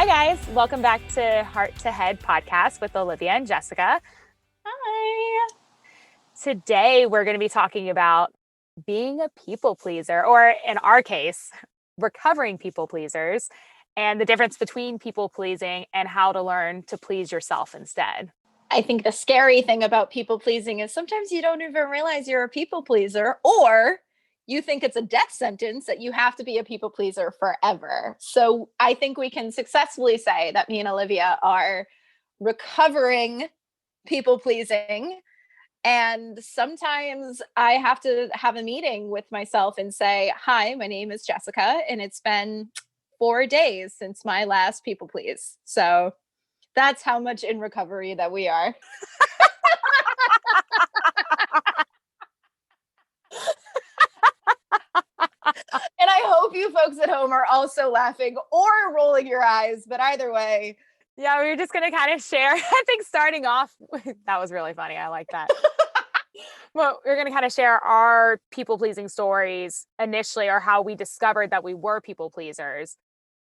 Hi, guys. Welcome back to Heart to Head podcast with Olivia and Jessica. Hi. Today, we're going to be talking about being a people pleaser, or in our case, recovering people pleasers, and the difference between people pleasing and how to learn to please yourself instead. I think the scary thing about people pleasing is sometimes you don't even realize you're a people pleaser, or you think it's a death sentence that you have to be a people pleaser forever. So I think we can successfully say that me and Olivia are recovering people pleasing. And sometimes I have to have a meeting with myself and say, hi, my name is Jessica, and it's been 4 days since my last people please. So that's how much in recovery that we are. And I hope you folks at home are also laughing or rolling your eyes, but either way. Yeah, we were just going to kind of share, I think starting off, that was really funny. I like that. Well, we're going to kind of share our people pleasing stories initially, or how we discovered that we were people pleasers.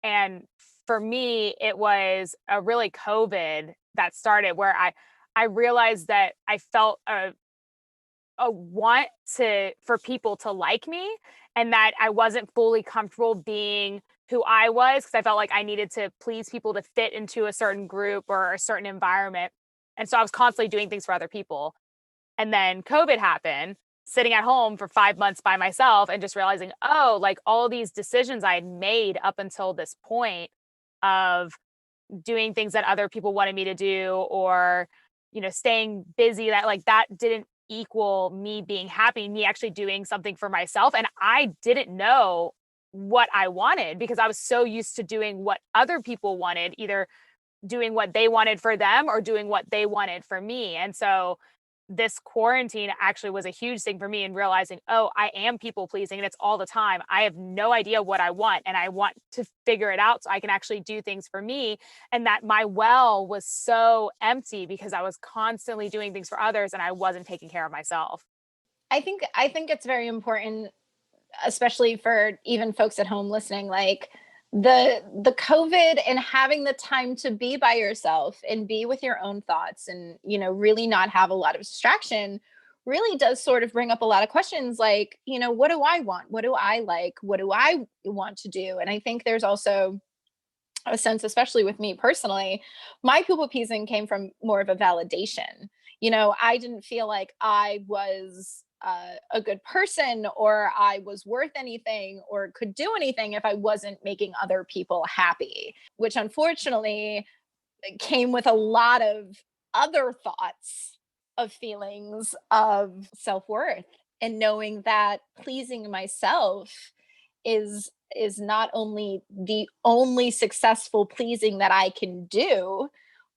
And for me, it was a really COVID that started where I realized that I felt a want for people to like me, and that I wasn't fully comfortable being who I was, because I felt like I needed to please people to fit into a certain group or a certain environment. And so I was constantly doing things for other people. And then COVID happened, sitting at home for 5 months by myself and just realizing, oh, like all these decisions I had made up until this point of doing things that other people wanted me to do, or, staying busy, that didn't equal me being happy, me actually doing something for myself. And I didn't know what I wanted because I was so used to doing what other people wanted, either doing what they wanted for them or doing what they wanted for me. And so this quarantine actually was a huge thing for me, in realizing, oh, I am people pleasing, and it's all the time. I have no idea what I want, and I want to figure it out so I can actually do things for me. And that my well was so empty because I was constantly doing things for others and I wasn't taking care of myself. I think it's very important, especially for even folks at home listening, like the COVID and having the time to be by yourself and be with your own thoughts and, really not have a lot of distraction really does sort of bring up a lot of questions like, what do I want? What do I like? What do I want to do? And I think there's also a sense, especially with me personally, my people pleasing came from more of a validation. I didn't feel like I was a good person, or I was worth anything, or could do anything if I wasn't making other people happy, which unfortunately came with a lot of other thoughts of feelings of self-worth, and knowing that pleasing myself is not only the only successful pleasing that I can do,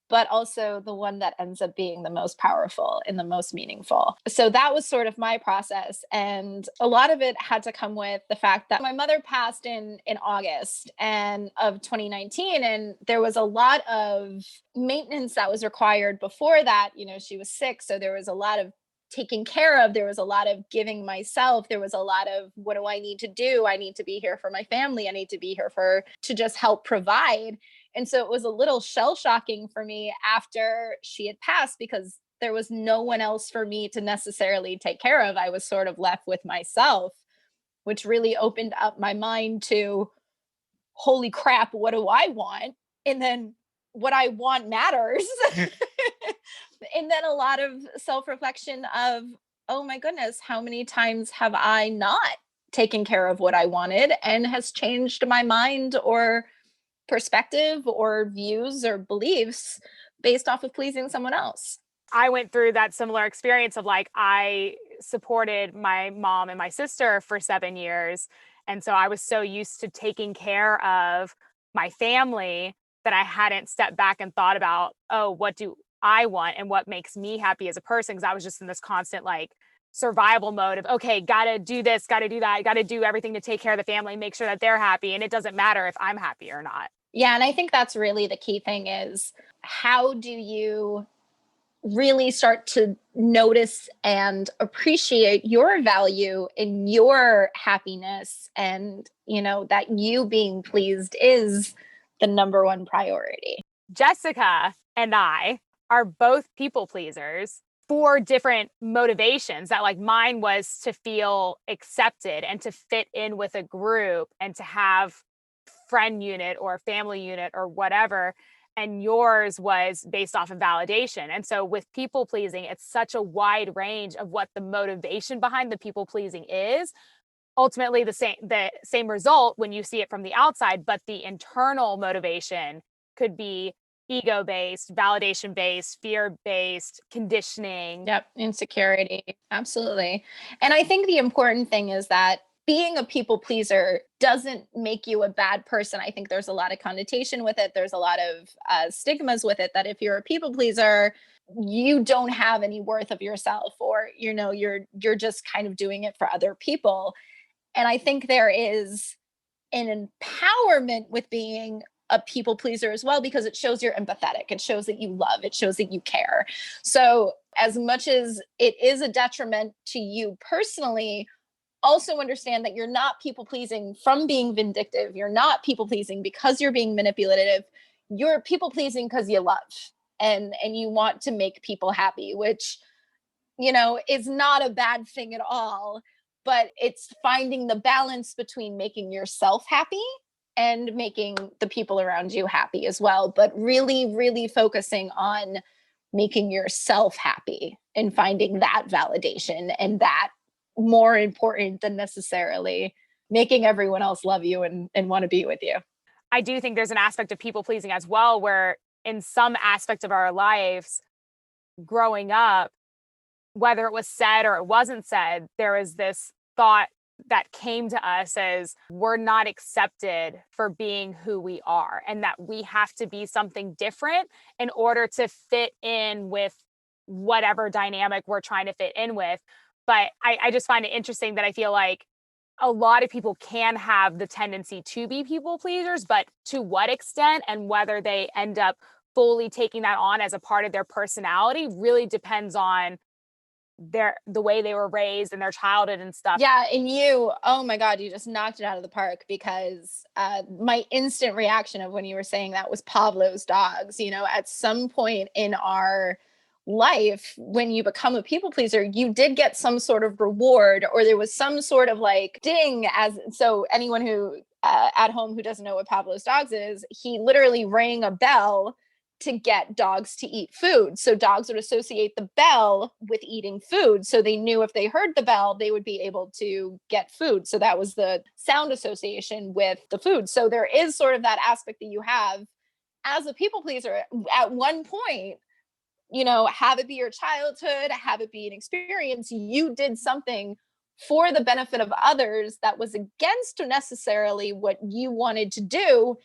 but also the one that ends up being the most powerful and the most meaningful. So that was sort of my process. And a lot of it had to come with the fact that my mother passed in August of 2019. And there was a lot of maintenance that was required before that. She was sick. So there was a lot of taking care of, there was a lot of giving myself, there was a lot of, what do I need to do? I need to be here for my family. I need to be here to just help provide. And so it was a little shell shocking for me after she had passed, because there was no one else for me to necessarily take care of. I was sort of left with myself, which really opened up my mind to, holy crap, what do I want? And then what I want matters. And then a lot of self-reflection of, oh my goodness, how many times have I not taken care of what I wanted, and has changed my mind or perspective or views or beliefs based off of pleasing someone else. I went through that similar experience of, like, I supported my mom and my sister for 7 years. And so I was so used to taking care of my family that I hadn't stepped back and thought about, oh, what do I want and what makes me happy as a person? Because I was just in this constant, like, survival mode of, okay, gotta do this, gotta do that, gotta do everything to take care of the family, make sure that they're happy. And it doesn't matter if I'm happy or not. Yeah. And I think that's really the key thing is, how do you really start to notice and appreciate your value and your happiness, and that you being pleased is the number one priority. Jessica and I are both people pleasers for different motivations. That like mine was to feel accepted and to fit in with a group and to have friend unit or family unit or whatever. And yours was based off of validation. And so with people pleasing, it's such a wide range of what the motivation behind the people pleasing is. Ultimately the same result when you see it from the outside, but the internal motivation could be ego based, validation based, fear based, conditioning. Yep, insecurity. Absolutely. And I think the important thing is that being a people pleaser doesn't make you a bad person. I think there's a lot of connotation with it. There's a lot of stigmas with it that if you're a people pleaser, you don't have any worth of yourself, or you're just kind of doing it for other people. And I think there is an empowerment with being a people pleaser as well, because it shows you're empathetic. It shows that you love, it shows that you care. So as much as it is a detriment to you personally, also understand that you're not people pleasing from being vindictive. You're not people pleasing because you're being manipulative. You're people pleasing because you love and you want to make people happy, which is not a bad thing at all. But it's finding the balance between making yourself happy and making the people around you happy as well. But really, really focusing on making yourself happy and finding that validation, and that more important than necessarily making everyone else love you and want to be with you. I do think there's an aspect of people pleasing as well, where in some aspect of our lives growing up, whether it was said or it wasn't said, there was this thought that came to us as we're not accepted for being who we are, and that we have to be something different in order to fit in with whatever dynamic we're trying to fit in with. But I just find it interesting that I feel like a lot of people can have the tendency to be people pleasers, but to what extent and whether they end up fully taking that on as a part of their personality really depends on the way they were raised and their childhood and stuff. Yeah, and oh my God, you just knocked it out of the park, because my instant reaction of when you were saying that was Pablos Dogs. At some point in our life, when you become a people pleaser, you did get some sort of reward, or there was some sort of like ding. So anyone who at home who doesn't know what Pablos Dogs is, he literally rang a bell to get dogs to eat food. So dogs would associate the bell with eating food. So they knew if they heard the bell, they would be able to get food. So that was the sound association with the food. So there is sort of that aspect that you have as a people pleaser at one point, have it be your childhood, have it be an experience. You did something for the benefit of others that was against necessarily what you wanted to do.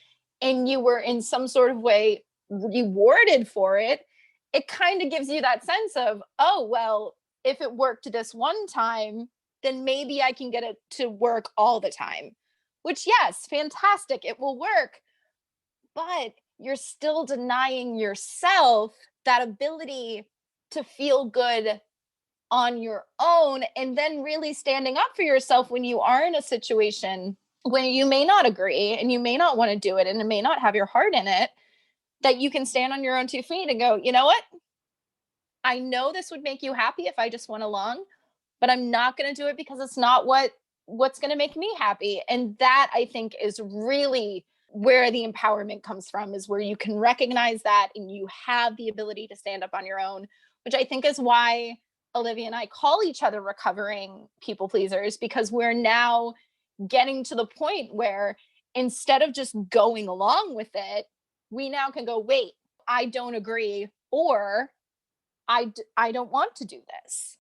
And you were in some sort of way rewarded for it. It kind of gives you that sense of, oh, well, if it worked this one time, then maybe I can get it to work all the time, which, yes, fantastic, it will work. But you're still denying yourself that ability to feel good on your own, and then really standing up for yourself when you are in a situation when you may not agree and you may not want to do it and it may not have your heart in it, that you can stand on your own 2 feet and go, you know what? I know this would make you happy if I just went along, but I'm not going to do it because it's not what's going to make me happy. And that, I think, is really where the empowerment comes from, is where you can recognize that and you have the ability to stand up on your own, which I think is why Olivia and I call each other recovering people pleasers, because we're now getting to the point where instead of just going along with it, we now can go, wait, I don't agree, or I don't want to do this.